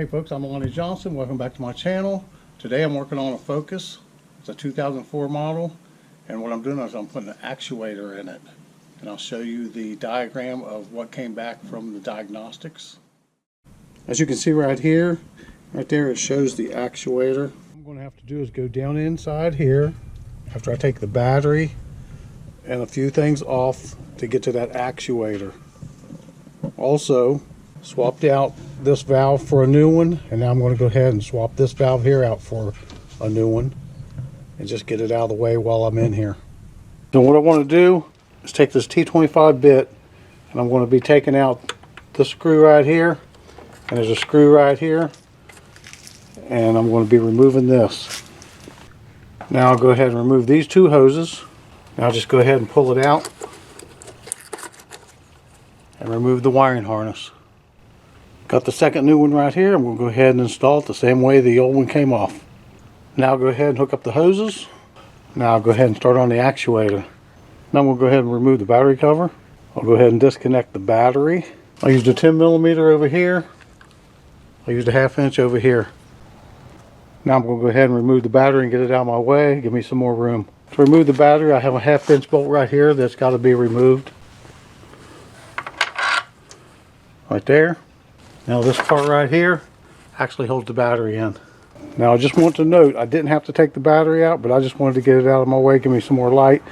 Hey folks, I'm Lonnie Johnson. Welcome back to my channel. Today I'm working on a Focus. It's a 2004 model, and what I'm doing is I'm putting an actuator in it. And I'll show you the diagram of what came back from the diagnostics. As you can see right here, right there, it shows the actuator. What I'm going to have to do is go down inside here after I take the battery and a few things off to get to that actuator. Also, swapped out this valve for a new one, and now I'm going to go ahead and swap this valve here out for a new one and just get it out of the way while I'm in here. So what I want to do is take this T25 bit, and I'm going to be taking out this screw right here, and there's a screw right here, and I'm going to be removing this. Now I'll go ahead and remove these two hoses. Now I'll just go ahead and pull it out and remove the wiring harness. Got the second new one right here, and we'll go ahead and install it the same way the old one came off. Now I'll go ahead and hook up the hoses. Now I'll go ahead and start on the actuator. Now we'll go ahead and remove the battery cover. I'll go ahead and disconnect the battery. I used a 10mm over here. I used a 1/2 inch over here. Now I'm going to go ahead and remove the battery and get it out of my way. Give me some more room. To remove the battery, I have a 1/2 inch bolt right here that's got to be removed. Right there. Now this part right here actually holds the battery in. Now I just want to note, I didn't have to take the battery out, but I just wanted to get it out of my way, give me some more light,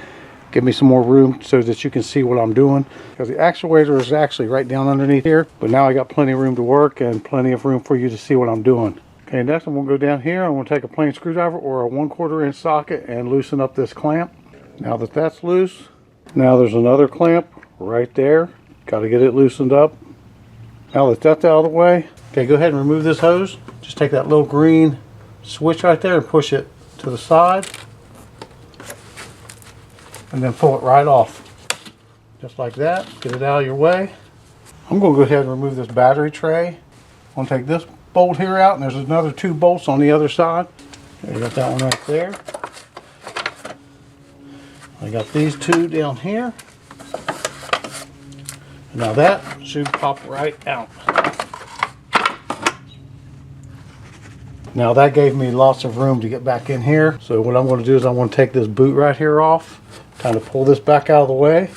give me some more room so that you can see what I'm doing. Because the actuator is actually right down underneath here, but now I got plenty of room to work and plenty of room for you to see what I'm doing. Okay, next I'm going to go down here. I'm going to take a plain screwdriver or a 1/4 inch socket and loosen up this clamp. Now that that's loose, now there's another clamp right there. Got to get it loosened up. Now that that's out of the way, okay, go ahead and remove this hose. Just take that little green switch right there and push it to the side, and then pull it right off. Just like that. Get it out of your way. I'm going to go ahead and remove this battery tray. I'm going to take this bolt here out, and there's another 2 bolts on the other side. Okay, I got that one right there. I got these 2 down here. Now that should pop right out. Now that gave me lots of room to get back in here. So what I'm going to do is I'm going to take this boot right here off, kind of pull this back out of the way.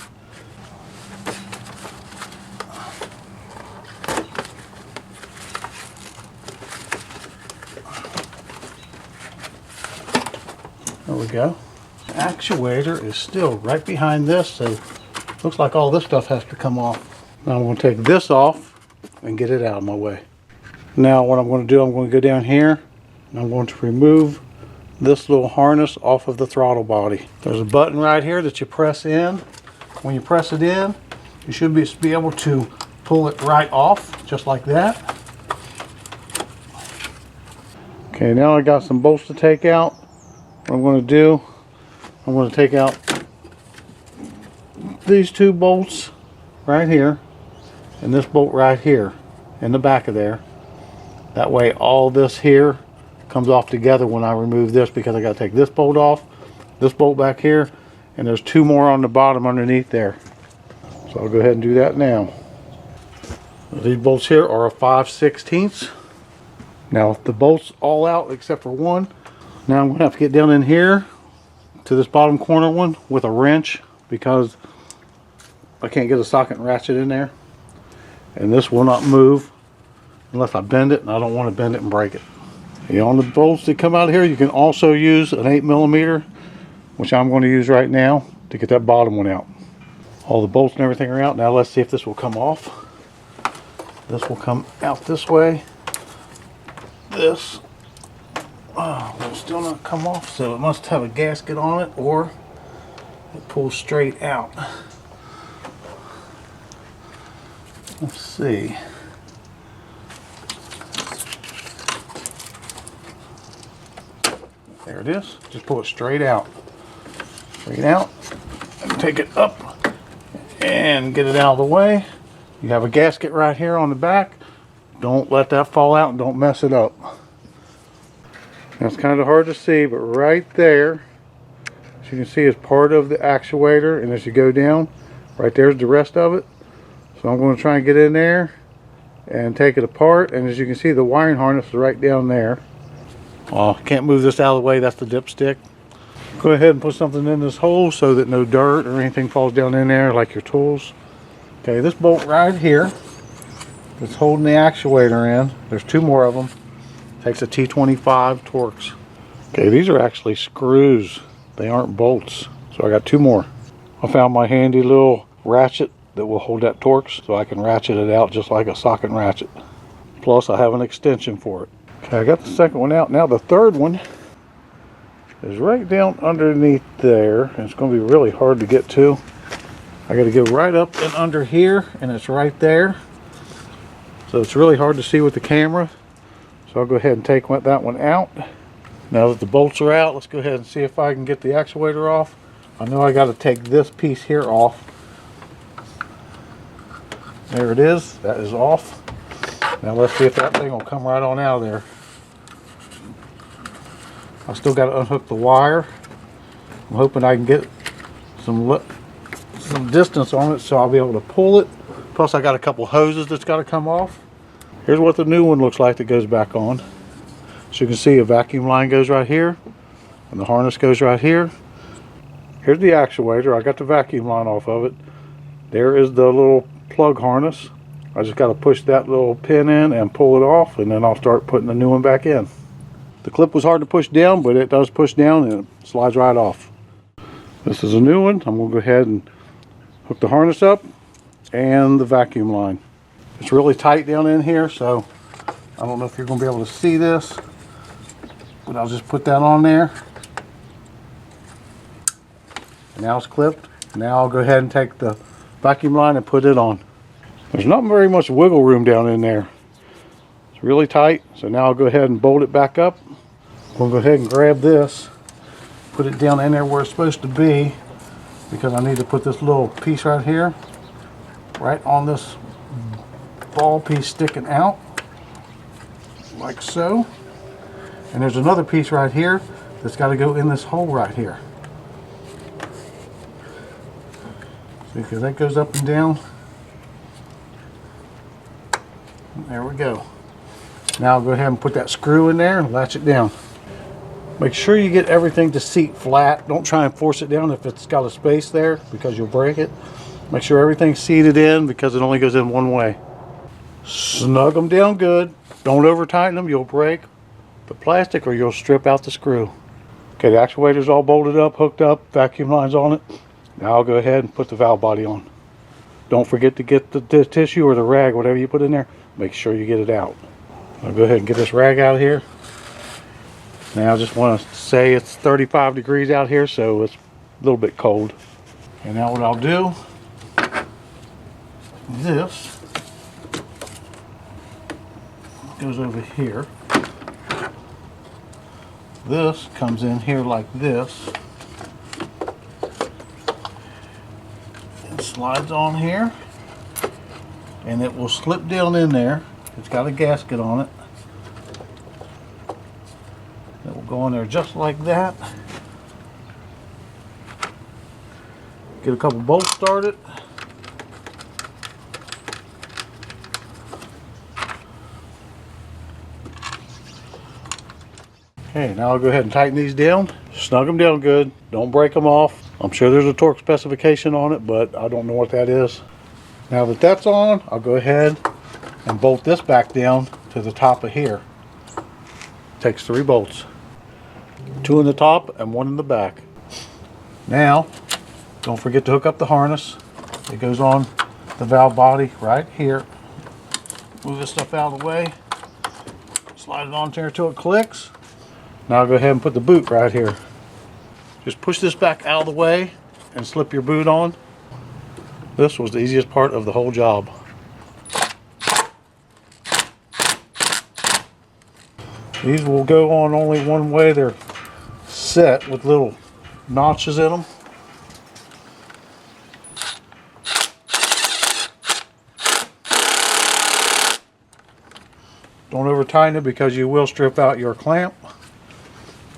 There we go. The actuator is still right behind this, so looks like all this stuff has to come off. Now I'm going to take this off and get it out of my way. Now what I'm going to do, I'm going to go down here and I'm going to remove this little harness off of the throttle body. There's a button right here that you press in. When you press it in, you should be able to pull it right off, just like that. Okay, now I got some bolts to take out. What I'm going to do, I'm going to take out these 2 bolts right here and this bolt right here in the back of there. That way all this here comes off together when I remove this, because I got to take this bolt off, this bolt back here, and there's 2 more on the bottom underneath there. So I'll go ahead and do that now. These bolts here are a 5/16. Now the bolts all out except for one. Now I'm going to have to get down in here to this bottom corner one with a wrench, because I can't get a socket and ratchet in there, and this will not move unless I bend it, and I don't want to bend it and break it. On the bolts that come out of here, you can also use an 8mm, which I'm going to use right now to get that bottom one out. All the bolts and everything are out. Now let's see if this will come off. This will come out this way. This will still not come off, so it must have a gasket on it, or it pulls straight out. Let's see. There it is. Just pull it straight out. Straight out. And take it up and get it out of the way. You have a gasket right here on the back. Don't let that fall out and don't mess it up. Now it's kind of hard to see, but right there, as you can see, is part of the actuator, and as you go down, right there's the rest of it. So I'm going to try and get in there and take it apart. And as you can see, the wiring harness is right down there. Can't move this out of the way, that's the dipstick. Go ahead and put something in this hole so that no dirt or anything falls down in there, like your tools. Okay, this bolt right here that's holding the actuator in, there's two more of them, takes a T25 Torx. Okay, these are actually screws, they aren't bolts, so I got two more. I found my handy little ratchet that will hold that Torx, so I can ratchet it out just like a socket ratchet. Plus I have an extension for it. Okay, I got the second one out. Now the third one is right down underneath there, and it's going to be really hard to get to. I got to go right up and under here, and it's right there, so it's really hard to see with the camera. So I'll go ahead and take that one out. Now that the bolts are out, let's go ahead and see if I can get the actuator off. I know I got to take this piece here off. There it is, that is off. Now let's see if that thing will come right on out of there. I still got to unhook the wire. I'm hoping I can get some distance on it so I'll be able to pull it. Plus I got a couple hoses that's got to come off. Here's what the new one looks like that goes back on. So you can see a vacuum line goes right here and the harness goes right here. Here's the actuator. I got the vacuum line off of it. There is the little plug harness. I just got to push that little pin in and pull it off, and then I'll start putting the new one back in. The clip was hard to push down, but it does push down and it slides right off. This is a new one. I'm going to go ahead and hook the harness up and the vacuum line. It's really tight down in here, so I don't know if you're going to be able to see this, but I'll just put that on there. Now it's clipped. Now I'll go ahead and take the vacuum line and put it on. There's not very much wiggle room down in there. It's really tight, so now I'll go ahead and bolt it back up. We'll go ahead and grab this, put it down in there where it's supposed to be, because I need to put this little piece right here, right on this ball piece sticking out, like so. And there's another piece right here that's got to go in this hole right here. See, because that goes up and down. There we go. Now I'll go ahead and put that screw in there and latch it down. Make sure you get everything to seat flat. Don't try and force it down if it's got a space there, because you'll break it. Make sure everything's seated in, because it only goes in one way. Snug them down good. Don't over tighten them, you'll break the plastic or you'll strip out the screw. Okay, the actuator's all bolted up, hooked up, vacuum line's on it. Now I'll go ahead and put the valve body on. Don't forget to get the tissue or the rag, whatever you put in there, make sure you get it out. I'll go ahead and get this rag out of here. Now I just want to say it's 35 degrees out here, so it's a little bit cold. And now what I'll do, this goes over here. This comes in here like this. It slides on here, and it will slip down in there. It's got a gasket on it. It will go in there just like that. Get a couple bolts started. Okay, now I'll go ahead and tighten these down. Snug them down good. Don't break them off. I'm sure there's a torque specification on it, but I don't know what that is. Now that that's on, I'll go ahead and bolt this back down to the top of here. Takes 3 bolts. 2 in the top and 1 in the back. Now, don't forget to hook up the harness. It goes on the valve body right here. Move this stuff out of the way. Slide it on there until it clicks. Now I'll go ahead and put the boot right here. Just push this back out of the way and slip your boot on. This was the easiest part of the whole job. These will go on only one way. They're set with little notches in them. Don't over tighten it because you will strip out your clamp.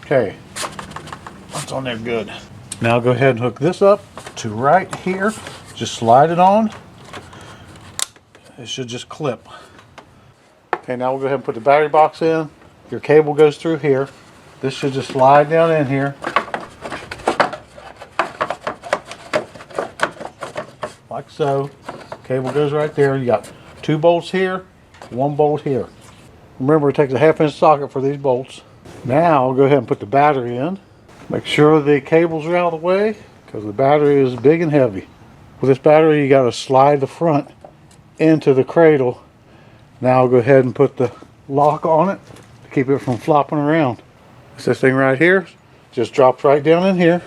Okay, that's on there good. Now go ahead and hook this up to right here. Just slide it on. It should just clip. Okay, now we'll go ahead and put the battery box in. Your cable goes through here. This should just slide down in here. Like so. Cable goes right there. You got 2 bolts here, 1 bolt here. Remember, it takes a 1/2-inch socket for these bolts. Now I'll go ahead and put the battery in. Make sure the cables are out of the way because the battery is big and heavy. With this battery, you got to slide the front into the cradle. Now I'll go ahead and put the lock on it to keep it from flopping around. This thing right here just drops right down in here.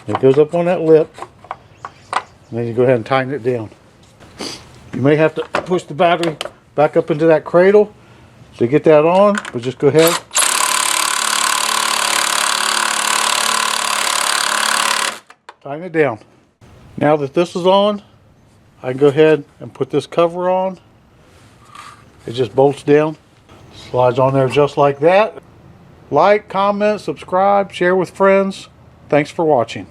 It goes up on that lip, and then you go ahead and tighten it down. You may have to push the battery back up into that cradle to get that on, but just go ahead. Tighten it down. Now that this is on, I can go ahead and put this cover on. It just bolts down, slides on there just like that. Like, comment, subscribe, share with friends. Thanks for watching.